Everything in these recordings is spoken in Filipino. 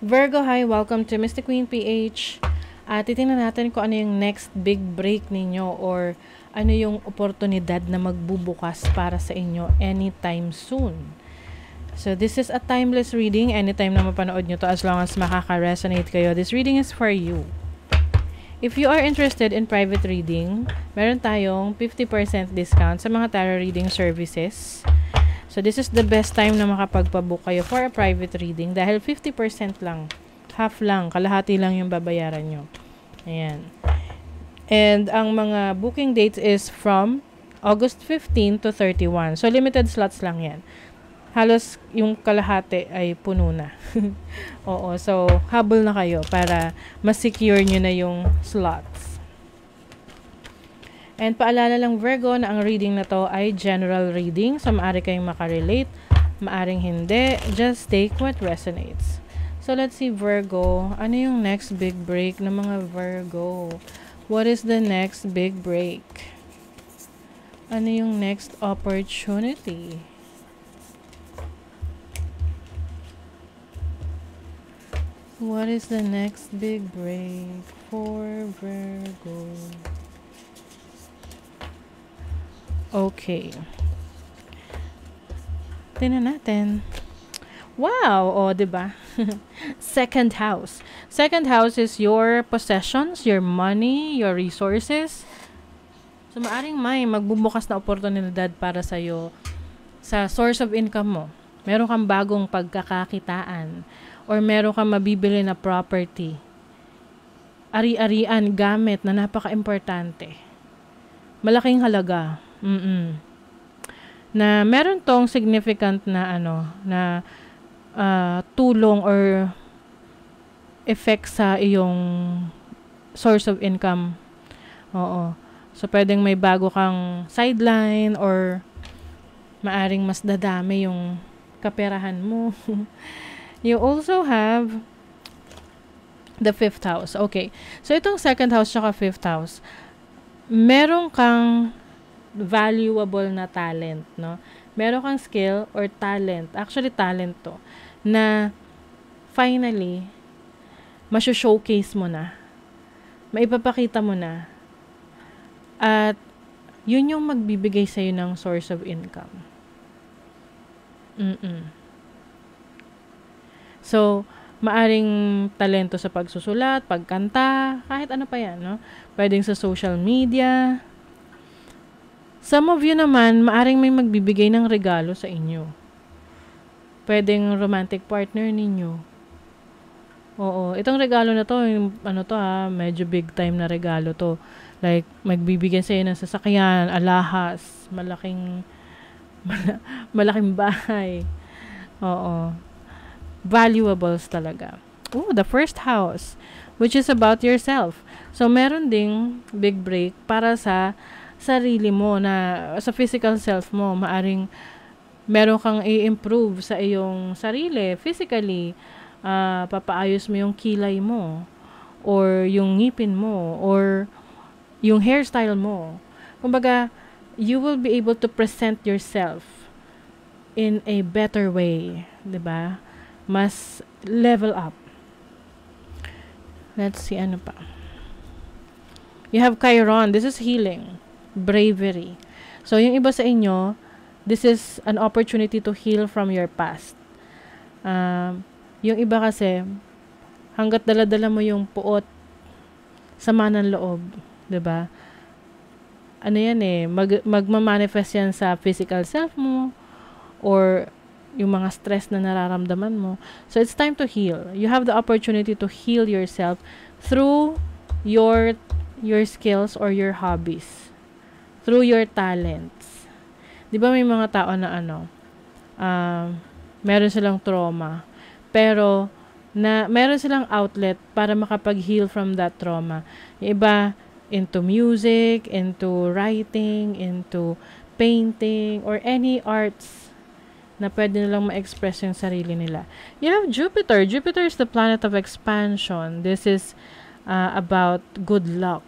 Virgo, hi! Welcome to Mystic Queen PH. At titingnan natin kung ano yung next big break ninyo or ano yung oportunidad na magbubukas para sa inyo anytime soon. So this is a timeless reading. Anytime na mapanood nyo to, as long as makaka-resonate kayo, this reading is for you. If you are interested in private reading, meron tayong 50% discount sa mga tarot reading services. So, this is the best time na makapagpabook kayo for a private reading dahil 50% lang. Half lang. Kalahati lang yung babayaran nyo. Ayan. And ang mga booking dates is from August 15 to 31. So, limited slots lang yan. Halos yung kalahati ay puno na. Oo. So, habol na kayo para mas-secure nyo na yung slots. And paalala lang Virgo na ang reading na to ay general reading. So, maaari kayong makarelate, maaring hindi. Just take what resonates. So, let's see Virgo. Ano yung next big break ng mga Virgo? What is the next big break? Ano yung next opportunity? What is the next big break for Virgo? Okay. Tingnan natin. Wow! O, diba? Second house. Second house is your possessions, your money, your resources. So, maaring may magbubukas na oportunidad para sa'yo sa source of income mo. Meron kang bagong pagkakakitaan or meron kang mabibili na property. Ari-arian, gamit na napaka-importante. Malaking halaga. Na meron tong significant na tulong or effect sa iyong source of income. Oo. So, pwedeng may bago kang sideline or maaring mas dadami yung kaperahan mo. You also have the 5th house. Okay. So, itong 2nd house tsaka 5th house, meron kang valuable na talent, no? Meron kang skill or talent, actually talent to, na finally, masyo-showcase mo na, maipapakita mo na, at yun yung magbibigay sa'yo ng source of income. So, maaring talento sa pagsusulat, pagkanta, kahit ano pa yan, no? Pwedeng sa social media. Some of you naman, maaring may magbibigay ng regalo sa inyo. Pwedeng romantic partner ninyo. Oo. Itong regalo na to, yung, medyo big time na regalo to. Like, magbibigyan sa'yo ng sasakyan, alahas, malaking bahay. Oo. Valuables talaga. Oh, the 1st house, which is about yourself. So, meron ding big break para sa sarili mo na sa physical self mo. Maaring meron kang i-improve sa iyong sarili physically. Papaayos mo yung kilay mo or yung ngipin mo or yung hairstyle mo. Kumbaga, you will be able to present yourself in a better way, 'di ba? Mas level up. Let's see ano pa. You have Chiron. This is healing. Bravery. So, yung iba sa inyo, this is an opportunity to heal from your past. Yung iba kasi, hanggat dala-dala mo yung puot, sama ng loob, 'di ba? Ano yan magmamanifest yan sa physical self mo, or yung mga stress na nararamdaman mo. So, it's time to heal. You have the opportunity to heal yourself through your skills or your hobbies. Through your talents. Di ba may mga tao na meron silang trauma, pero meron silang outlet para makapag-heal from that trauma. Yung iba, into music, into writing, into painting, or any arts na pwede nilang ma-express yung sarili nila. You have Jupiter. Jupiter is the planet of expansion. This is about good luck.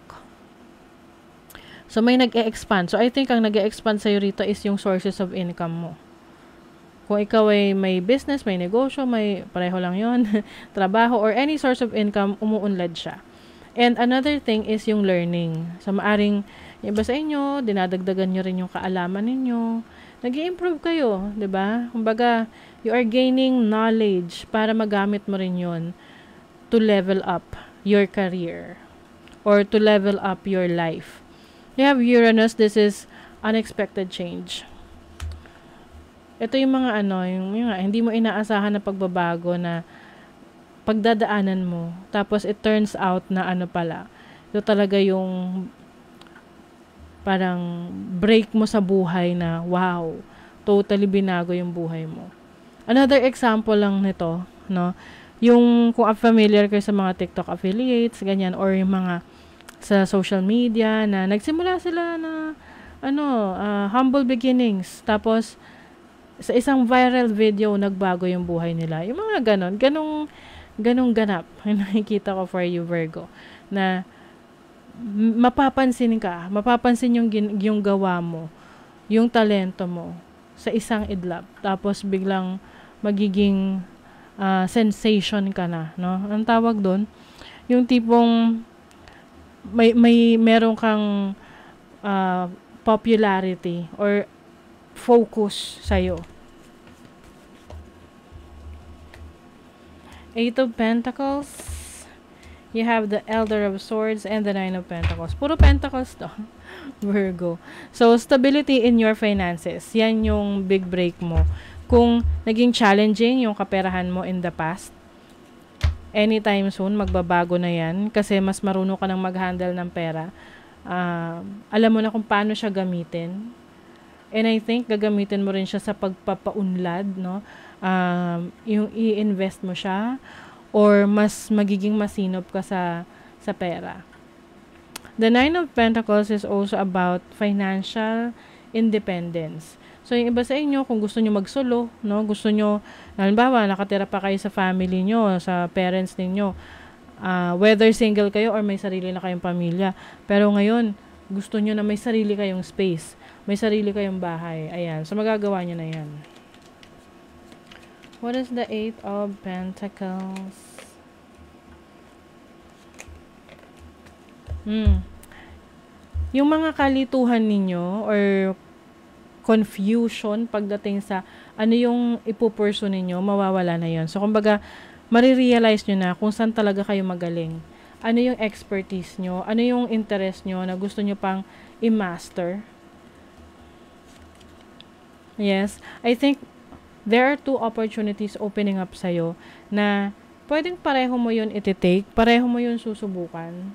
So, may nag-e-expand. So, I think ang nag-e-expand sa'yo rito is yung sources of income mo. Kung ikaw ay may business, may negosyo, may pareho lang yon trabaho, or any source of income, umuunlad siya. And another thing is yung learning. So, maaring yung iba sa inyo, dinadagdagan nyo rin yung kaalaman ninyo. Nag-i-improve kayo, di ba? Kumbaga, you are gaining knowledge para magamit mo rin yon to level up your career or to level up your life. You have Uranus, this is unexpected change. Ito yung mga hindi mo inaasahan na pagbabago na pagdadaanan mo. Tapos it turns out na pala. Ito talaga yung parang break mo sa buhay na wow, totally binago yung buhay mo. Another example lang nito, no? Yung kung familiar kayo sa mga TikTok affiliates, ganyan, or yung mga sa social media na nagsimula sila na humble beginnings. Tapos sa isang viral video, nagbago yung buhay nila. Yung mga ganong ganap. Nakikita ko for you, Virgo, na mapapansin yung gawa mo, yung talento mo sa isang idlap. Tapos biglang magiging sensation ka na, no? Ang tawag doon, yung tipong meron kang popularity or focus sa'yo. Eight of Pentacles. You have the Elder of Swords and the Nine of Pentacles. Puro Pentacles to, Virgo. So, stability in your finances. Yan yung big break mo. Kung naging challenging yung kaperahan mo in the past, anytime soon, magbabago na yan. Kasi mas marunong ka nang mag-handle ng pera. Alam mo na kung paano siya gamitin. And I think gagamitin mo rin siya sa pagpapaunlad, no? Yung i-invest mo siya or mas magiging masinop ka sa pera. The Nine of Pentacles is also about financial independence. So, yung iba sa inyo, kung gusto nyo magsolo, no? Gusto nyo, halimbawa, nakatira pa kayo sa family nyo, sa parents ninyo, whether single kayo or may sarili na kayong pamilya. Pero ngayon, gusto nyo na may sarili kayong space. May sarili kayong bahay. Ayan. So, magagawa nyo na yan. What is the Eight of Pentacles? Yung mga kalituhan ninyo or confusion pagdating sa ano yung ipupurso ninyo, mawawala na yon. So, kumbaga, marirealize nyo na kung saan talaga kayo magaling. Ano yung expertise nyo, ano yung interest nyo na gusto nyo pang i-master. Yes, I think there are two opportunities opening up sa'yo na pwedeng pareho mo yun iti-take, pareho mo yun susubukan,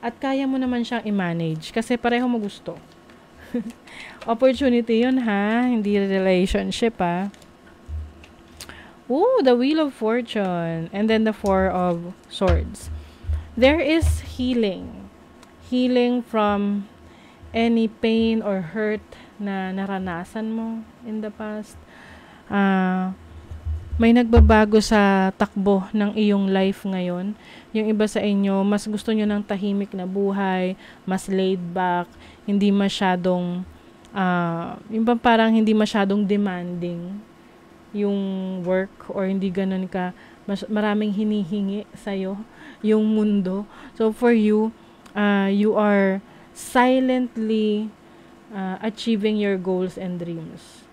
at kaya mo naman siyang i-manage kasi pareho mo gusto. Opportunity yun, ha? Hindi relationship, ha? Ooh, the Wheel of Fortune. And then the Four of Swords. There is healing. Healing from any pain or hurt na naranasan mo in the past. May nagbabago sa takbo ng iyong life ngayon. Yung iba sa inyo, mas gusto nyo ng tahimik na buhay, mas laid back, hindi masyadong, yung parang hindi masyadong demanding yung work or hindi ganun ka, maraming hinihingi sa'yo, yung mundo. So for you, you are silently achieving your goals and dreams.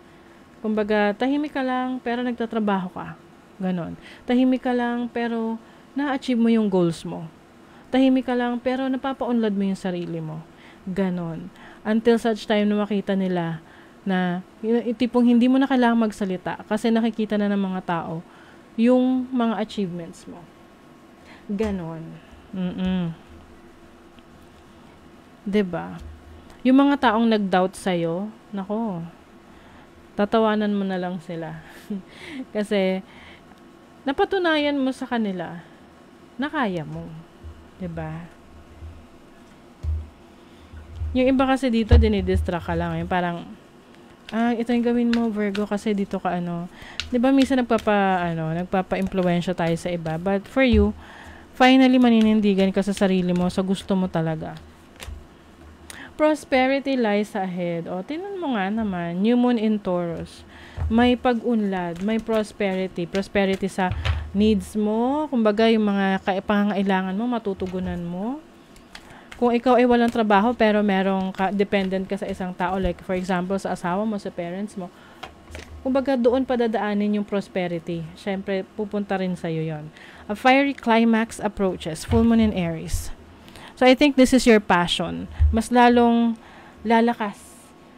Kumbaga, tahimik ka lang pero nagtatrabaho ka. Ganon. Tahimik ka lang pero na-achieve mo yung goals mo. Tahimik ka lang pero napapaunlad mo yung sarili mo. Ganon. Until such time na makita nila na tipong hindi mo na kailangang magsalita kasi nakikita na ng mga tao yung mga achievements mo. Ganon. Diba? Yung mga taong nag-doubt sa'yo, nako, tatawanan mo na lang sila. Kasi, napatunayan mo sa kanila na kaya mo. Diba? Yung iba kasi dito, dinidistract ka lang. Yung parang, ito yung gawin mo, Virgo, kasi dito ka, diba, minsan nagpapa-impluensya tayo sa iba. But for you, finally, maninindigan ka sa sarili mo, sa gusto mo talaga. Prosperity lies ahead. O, tingnan mo nga naman, New Moon in Taurus. may pag-unlad, may prosperity. Prosperity sa needs mo, kumbaga yung mga pangangailangan mo, matutugunan mo. Kung ikaw ay walang trabaho pero dependent ka sa isang tao, like for example sa asawa mo, sa parents mo, kumbaga doon padadaanin yung prosperity. Syempre, pupunta rin sa'yo yon. A fiery climax approaches, full moon in Aries. So I think this is your passion. Mas lalong lalakas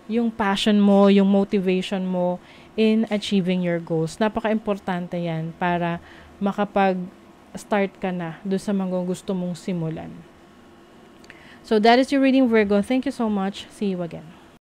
yung passion mo, yung motivation mo in achieving your goals. Napaka-importante yan para makapag-start ka na doon sa mga gusto mong simulan. So that is your reading, Virgo. Thank you so much. See you again.